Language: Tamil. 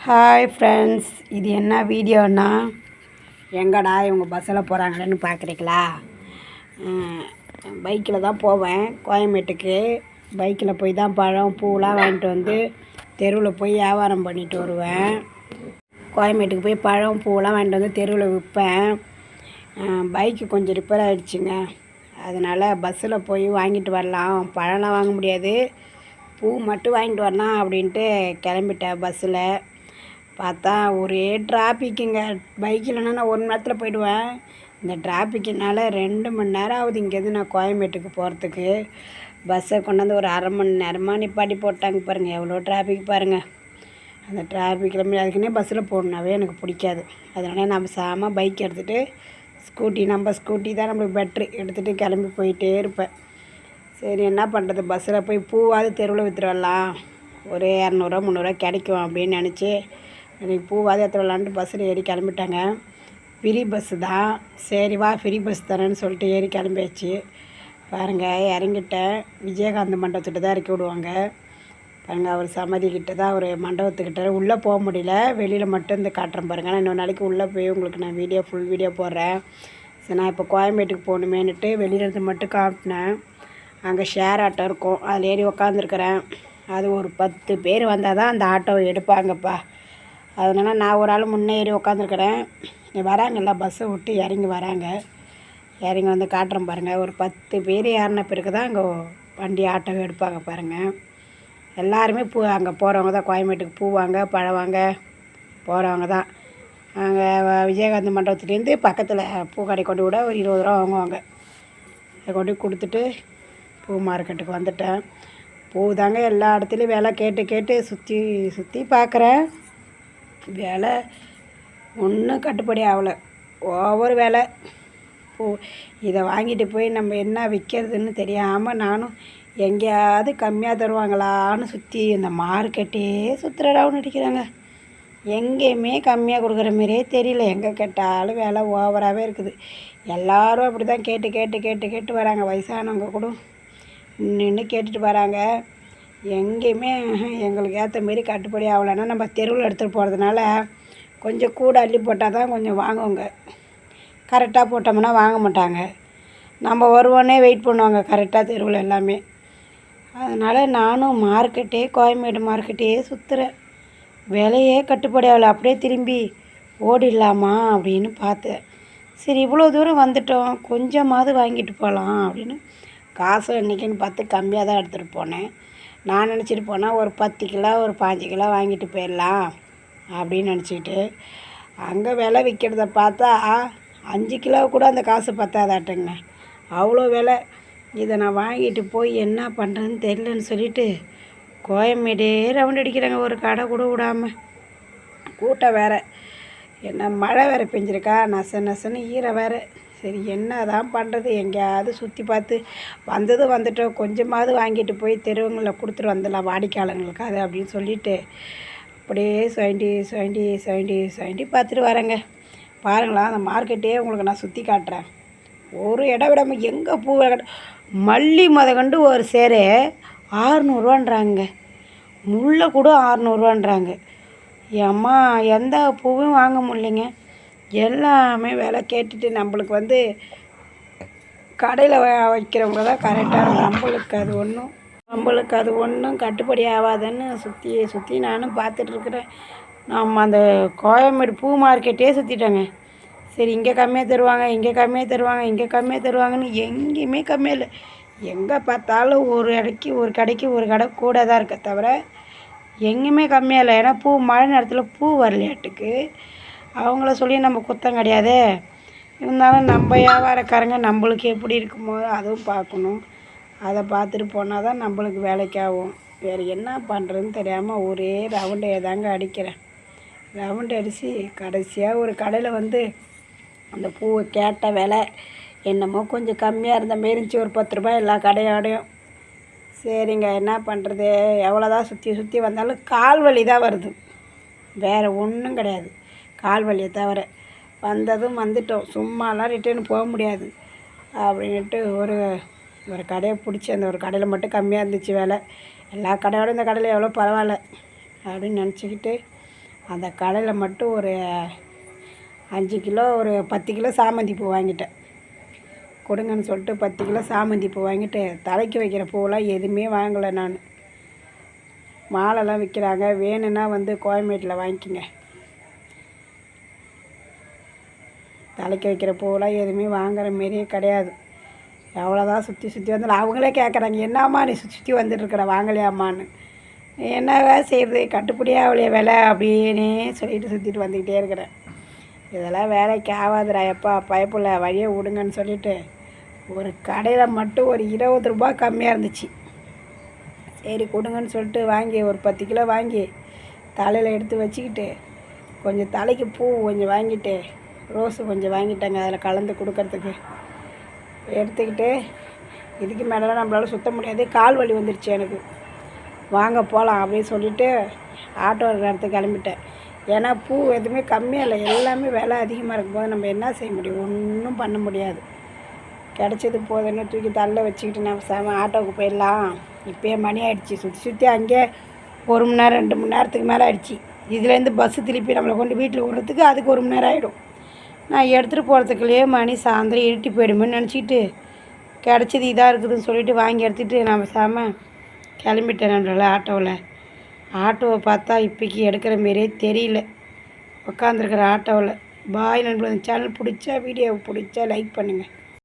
ஹாய் ஃப்ரெண்ட்ஸ், இது என்ன வீடியோன்னா, எங்கடா இவங்க பஸ்ஸில் போகிறாங்களேன்னு பார்க்குறீங்களா? பைக்கில் தான் போவேன் கோயம்பேட்டுக்கு. பைக்கில் போய் தான் பழம் பூவெலாம் வாங்கிட்டு வந்து தெருவில் போய் வியாபாரம் பண்ணிட்டு வருவேன். கோயம்பேட்டுக்கு போய் பழம் பூவெலாம் வாங்கிட்டு வந்து தெருவில் விற்பேன். பைக்கு கொஞ்சம் ரிப்பேர் ஆகிடுச்சிங்க, அதனால் பஸ்ஸில் போய் வாங்கிட்டு வரலாம். பழம்லாம் வாங்க முடியாது, பூ மட்டும் வாங்கிட்டு வரலாம் அப்படின்ட்டு கிளம்பிட்டேன். பஸ்ஸில் பார்த்தா ஒரே டிராஃபிக்குங்க. பைக்கில்னா நான் 1 மணி நேரத்தில் போயிடுவேன். இந்த டிராஃபிக்குனால 2 மணி நேரம் ஆகுது இங்கேருந்து நான் கோயம்பேட்டுக்கு போகிறதுக்கு. பஸ்ஸை கொண்டாந்து ஒரு அரை மணி நேரமாக நிப்பாட்டி போட்டாங்க பாருங்கள். எவ்வளோ டிராஃபிக் பாருங்கள். அந்த டிராஃபிக்கில் அதுக்குன்னே பஸ்ஸில் போகணுன்னாவே எனக்கு பிடிக்காது. அதனால் நான் சாம பைக் எடுத்துகிட்டு நம்ம ஸ்கூட்டி தான் நம்மளுக்கு பெட்ரு, எடுத்துகிட்டு கிளம்பி போயிட்டே இருப்பேன். சரி என்ன பண்ணுறது, பஸ்ஸில் போய் பூவாவது தெருவில் விற்றுட்டு வரலாம், ஒரு 200 300 கிடைக்கும் அப்படின்னு நினச்சி எனக்கு பூவாவது எடுத்து வரலான்ட்டு பஸ்ஸில் ஏறி கிளம்பிட்டாங்க. ஃப்ரீ பஸ்ஸு தான், சரி வா ஃப்ரீ பஸ் தானேன்னு சொல்லிட்டு ஏறி கிளம்பியாச்சு. பாருங்கள், இறங்கிட்டேன். விஜயகாந்த் மண்டபத்துக்கிட்ட தான் இறக்கி விடுவாங்க பாருங்கள். அவர் சமாதிக்கிட்ட தான், ஒரு மண்டபத்துக்கிட்ட. உள்ளே போக முடியல, வெளியில் மட்டும் இந்த காட்டுறேன் பாருங்கள். நான் இன்னொரு நாளைக்கு உள்ளே போய் உங்களுக்கு நான் ஃபுல் வீடியோ போடுறேன். சரி, நான் இப்போ கோயம்பேட்டுக்கு போகணுமேனுட்டு வெளியிலேருந்து மட்டும் காட்டினேன். அங்கே ஷேர் ஆட்டோ இருக்கும், அதில் ஏறி உக்காந்துருக்குறேன். அது ஒரு 10 பேர் வந்தால் தான் அந்த ஆட்டோவை எடுப்பாங்கப்பா. அதனால் நான் ஒரு ஆள் முன்னே ஏறி உக்காந்துருக்குறேன். வராங்கல்ல, பஸ்ஸை விட்டு இறங்கி வராங்க. இறங்கி வந்து காட்டுறேன் பாருங்கள். ஒரு 10 பேர் ஏறின பிறகு தான் அங்கே வண்டி ஆட்டோவை எடுப்பாங்க பாருங்கள். எல்லாருமே அங்கே போகிறவங்க தான், கோயம்பேட்டுக்கு பூ வாங்க பழம் வாங்க போகிறவங்க தான். அங்கே விஜயகாந்த் மண்டபத்துலேருந்து பக்கத்தில் பூ கடை கொண்டு விட ஒரு 20 ரூபா வாங்குவாங்க. அதை கொண்டு கொடுத்துட்டு பூ மார்க்கெட்டுக்கு வந்துட்டேன். பூ தாங்க எல்லா இடத்துலையும் விலை கேட்டு சுற்றி பார்க்குறேன். விலை ஒன்றும் கட்டுப்படி ஆகலை, ஒவ்வொரு விலை. பூ இதை வாங்கிட்டு போய் நம்ம என்ன விற்கிறதுன்னு தெரியாமல் நானும் எங்கேயாவது கம்மியாக தருவாங்களான்னு சுற்றி இந்த மார்க்கெட்டே சுற்றுறான்னு அடிக்கிறாங்க. எங்கேயுமே கம்மியாக கொடுக்குற மாதிரியே தெரியல. எங்கே கேட்டாலும் விலை ஓவராகவே இருக்குது. எல்லோரும் அப்படி தான் கேட்டு வராங்க. வயசானவங்க கூட நின்று கேட்டுட்டு வராங்க. எங்கேயுமே எங்களுக்கு ஏற்ற மாரி கட்டுப்படி ஆகலைன்னா நம்ம தெருவில் எடுத்துகிட்டு போகிறதுனால கொஞ்சம் கூட அள்ளி போட்டால் தான் கொஞ்சம் வாங்குவோங்க. கரெக்டாக போட்டோம்னா வாங்க மாட்டாங்க. நம்ம வருவோன்னே வெயிட் பண்ணுவாங்க கரெக்டாக தெருவில் எல்லாமே. அதனால் நானும் கோயம்பேடு மார்க்கெட்டே சுற்றுறேன். விலையே கட்டுப்படி ஆகலை. அப்படியே திரும்பி ஓடிடலாமா அப்படின்னு பார்த்தேன். சரி, இவ்வளோ தூரம் வந்துட்டோம், கொஞ்சமாவது வாங்கிட்டு போகலாம் அப்படின்னு. காசு இன்றைக்கின்னு பார்த்து கம்மியாக தான் எடுத்துகிட்டு போனேன். நான் நினச்சிட்டு போனால் ஒரு 10 கிலோ ஒரு 5 கிலோ வாங்கிட்டு போயிடலாம் அப்படின்னு நினச்சிக்கிட்டு, அங்கே விலை விற்கிறத பார்த்தா 5 கிலோ கூட அந்த காசு பத்தாதாட்டுங்க, அவ்வளோ விலை. இதை நான் வாங்கிட்டு போய் என்ன பண்ணுறதுன்னு தெரியலன்னு சொல்லிவிட்டு கோயம்பேடே ரவுண்ட் அடிக்கிறாங்க, ஒரு கடை கூட விடாமல். கூட்டம் வேறு, என்ன மழை வேறு பெஞ்சிருக்கா, நசன்னு ஈரம் வேறு. சரி, என்ன தான் பண்ணுறது, எங்கேயாவது சுற்றி பார்த்து வந்துட்டோம், கொஞ்சமாவது வாங்கிட்டு போய் தெருவுங்களில் கொடுத்துட்டு வந்துடலாம் வாடிக்கையாளர்களுக்கு அது அப்படின்னு சொல்லிவிட்டு அப்படியே சுவண்டி பார்த்துட்டு வரேங்க. பாருங்களா, அந்த மார்க்கெட்டே உங்களுக்கு நான் சுற்றி காட்டுறேன். ஒரு இடம் விடாமல் எங்கே பூ மல்லி கண்டு ஒரு சேரு 600 ரூபான்றாங்க, முல்லை கூட 600 ரூபான்றாங்க. அம்மா எந்த பூவும் வாங்க முடியலைங்க. எல்லாமே விலை கேட்டுட்டு நம்மளுக்கு கடையில் வைக்கிறவங்க தான் கரெக்டாக இருக்கும். நம்மளுக்கு அது ஒன்றும் கட்டுப்படி ஆகாதுன்னு சுற்றி நானும் பார்த்துட்ருக்குறேன். நம்ம அந்த கோயம்பேடு பூ மார்க்கெட்டே சுற்றிட்டேங்க. சரி, இங்கே கம்மியாக தருவாங்கன்னு எங்கேயுமே கம்மியாக இல்லை. எங்கே பார்த்தாலும் ஒரு கடைக்கு ஒரு கடை கூட தான் இருக்க தவிர எங்கேயுமே கம்மியாக இல்லை. ஏன்னா மழை நேரத்தில் பூ வரலையாட்டுக்கு. அவங்கள சொல்லி நம்ம குத்தம் கிடையாது. இருந்தாலும் நம்ம வியாபாரக்காரங்க நம்மளுக்கு எப்படி இருக்குமோ அதுவும் பார்க்கணும். அதை பார்த்துட்டு போனால் தான் நம்மளுக்கு வேலைக்காகும். வேறு என்ன பண்ணுறதுன்னு தெரியாமல் ஒரே ரவுண்டு தாங்க அடிக்கிறேன். ரவுண்டு அடித்து கடைசியாக ஒரு கடையில் அந்த பூவை கேட்ட விலை என்னமோ கொஞ்சம் கம்மியாக இருந்த மாரி இருந்துச்சு, ஒரு 10 ரூபாய் எல்லா கடையோடையும். சரிங்க, என்ன பண்ணுறது, எவ்வளோதான் சுற்றி வந்தாலும் கால் வலி தான் வருது, வேறு ஒன்றும் கிடையாது. கால் வலியை தவிர வந்ததும் வந்துட்டோம், சும்மாலாம் ரிட்டர்ன் போக முடியாது அப்படின்ட்டு ஒரு ஒரு கடையை பிடிச்சி அந்த ஒரு கடையில் மட்டும் கம்மியாக இருந்துச்சு விலை. எல்லா கடையோட இந்த கடையில் எவ்வளோ பரவாயில்ல அப்படின்னு நினச்சிக்கிட்டு அந்த கடையில் மட்டும் ஒரு 5 கிலோ ஒரு 10 கிலோ சாமந்தி பூ வாங்கிட்டேன். கொடுங்கன்னு சொல்லிட்டு 10 கிலோ சாமந்தி பூ வாங்கிட்டு தலைக்கு வைக்கிற பூவெல்லாம் எதுவுமே வாங்கலை. நான் மாலைலாம் விற்கிறாங்க, வேணும்னா வந்து கோயம்பேட்டில் வாங்கிக்கோங்க. தலைக்கு வைக்கிற பூவெல்லாம் எதுவுமே வாங்குற மாரியே கிடையாது. எவ்வளோதான் சுற்றி சுற்றி வந்து அவங்களே கேட்குறாங்க, என்னம்மா நீ சுற்றி வந்துட்டுருக்குற வாங்கலையாம்மான்னு. என்னவா செய்கிறது, கட்டுப்படியாக அவ்வளோ விலை அப்படின்னு சொல்லிட்டு சுற்றிட்டு வந்துக்கிட்டே இருக்கிறேன். இதெல்லாம் வேலைக்கு ஆகாதுடா எப்பா, பயப்புள்ள வழியை விடுங்கன்னு சொல்லிவிட்டு ஒரு கடையில் மட்டும் ஒரு 20 ரூபா கம்மியாக இருந்துச்சு. சரி கொடுங்கன்னு சொல்லிட்டு வாங்கி ஒரு 10 கிலோ வாங்கி தலையில் எடுத்து வச்சுக்கிட்டு கொஞ்சம் தலைக்கு பூ கொஞ்சம் வாங்கிட்டு ரோஸு கொஞ்சம் வாங்கிட்டேங்க அதில் கலந்து கொடுக்கறதுக்கு. எடுத்துக்கிட்டு இதுக்கு மேலெலாம் நம்மளால சுற்ற முடியாது, கால் வலி வந்துடுச்சு எனக்கு, வாங்க போகலாம் அப்படின்னு சொல்லிவிட்டு ஆட்டோ இருக்கிற இடத்துக்கு கிளம்பிட்டேன். ஏன்னா பூ எதுவுமே கம்மியாக இல்லை, எல்லாமே விலை அதிகமாக இருக்கும்போது நம்ம என்ன செய்ய முடியும், ஒன்றும் பண்ண முடியாது. கிடச்சது போதுன்னு தூக்கி தள்ள வச்சுக்கிட்டு நம்ம ஆட்டோவுக்கு போயிடலாம். இப்போயே மணி ஆகிடுச்சி, சுற்றி சுற்றி அங்கேயே 1 மணி நேரம் 2 மணி நேரத்துக்கு மேலே ஆகிடுச்சி. இதுலேருந்து பஸ்ஸு திருப்பி நம்மளை கொண்டு வீட்டில் விடுறதுக்கு அதுக்கு 1 மணி நேரம் ஆகிடும். நான் எடுத்துகிட்டு போகிறதுக்குள்ளேயே மணி சாயந்தரம் இருட்டி போயிடுமேன்னு நினச்சிக்கிட்டு கிடச்சது இதாக இருக்குதுன்னு சொல்லிவிட்டு வாங்கி எடுத்துகிட்டு நம்ம கிளம்பிட்டேன். நம்மளால ஆட்டோவை பார்த்தா இப்போக்கி எடுக்கிற மாரியே தெரியல, உட்காந்துருக்குற ஆட்டோவில். பாய் நண்பர்கள், சேனல் பிடிச்சா வீடியோவை பிடிச்சா லைக் பண்ணுங்கள்.